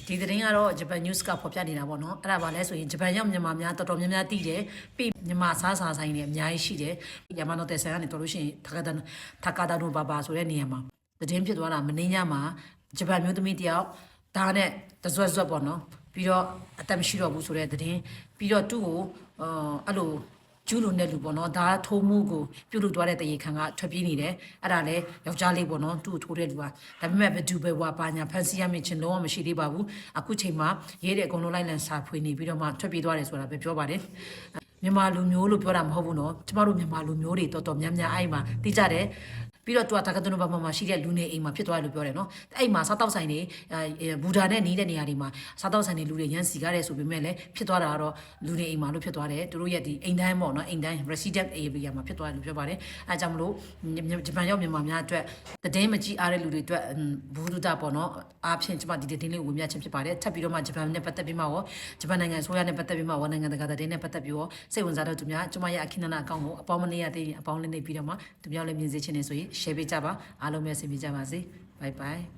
ဒီသတင်းကတော့ဂျပန် news ကဖော်ပြနေတာပေါ့နော်အဲ့ဒါပါလဲဆိုရင်ဂျပန်ရောက်မြန်မာများတော်တော်များများသိတယ်ပြီးမြန်မာစားစာဆိုင်တွေအများကြီးရှိတယ်ရမနိုတဲဆန်ကနေတော်လို့ရှိရင်ထာကာတာနိုဘာဘာဆိုတဲ့နေရာမှာသတင်းဖြစ်သွားတာမင်းညမှာဂျပန်မျိုးသမီးတယောက်ဒါနဲ့တစွတ်စွတ်ပေါ့နော်ပြီးတော့အသက်မရှိတော့ဘူးဆိုတဲ့သတင်းပြီးတော့သူ့ကိုအဲ့လိုကျူးလွန်တဲ့လူပေါ့နော်ဒါထိုးမှုကိုပြုတ်လုသွားတဲ့တရေခံကထွက်ပြေးနေတယ်အဲ့ဒါလဲယောက်ျားလေးပေါ့နော်သူ့ကိုထိုးတဲ့လူကဒါပေမဲ့ဘယ်သူပဲဝါပါညာဖန်စီရမချင်းလုံးဝမရှိသေးပါဘူးအခုချိန်မှာရေးတဲ့အကုန်လုံးလိုက်လံစာဖွေနေပြီးတော့မှထွက်ပြေးသွားတယ်ဆိုတာပဲပြောပါတယ်မြန်မာလူမျိုးလို့ပြောတာမဟုတ်ဘူးနော်ကျမတို့မြန်မာလူမျိုးတွေတော်တော်များများအဲ့မှာသိကြတယ်ပြီးတော့သူကတာကတုံဘာမှာရှိတဲ့လူနေအိမ်မှာဖြစ်သွားတယ်လို့ပြောတယ်နော်အဲ့မှာစားတောက်ဆိုင်တွေဘူဒါနဲ့နေတဲ့နေရာတွေမှာစားတောက်ဆိုင်တွေလူတွေရန်စီကားတယ်ဆိုပေမဲ့လည်းဖြစ်သွားတာကတော့လူနေအိမ်မှာလို့ဖြစ်သွားတယ်သူတို့ရဲ့ဒီအိမ်တိုင်းပေါ့နော်အိမ်တိုင်း resident area မှာဖြစ်သွားတယ်လို့ပြောပါတယ်အဲကြောင့်မလို့ဂျပန်ရောက်မြန်မာများအတွက်တည်င်းမကြည့်အားတဲ့လူတွေအတွက်ဘူဒုတာပေါ့နော်အားဖြင့်ကျမဒီတင်းလေးကိုဝင်မြခြင်းဖြစ်ပါတယ်ထပ်ပြီးတော့မှဂျပန်နဲ့ပတ်သက်ပြီးမှရောဂျပန်နိုင်ငံဆိုရနဲ့ပတ်သက်ပြီးမှရောနိုင်ငံတကာတည်င်းနဲ့ပတ်သက်ပြီးရောစိတ်ဝင်စားတဲ့သူများကျမရဲ့အခင်းနာအကောင့်ကိုအပေါင်းမနေရသေးရင်အပေါင်းလေးနေပြီးတော့မှသူများလည်းမြင်စေချင်နေဆိုရင် share ပေးကြပါအားလုံးပဲဆင်ပြေကြပါစေ bye bye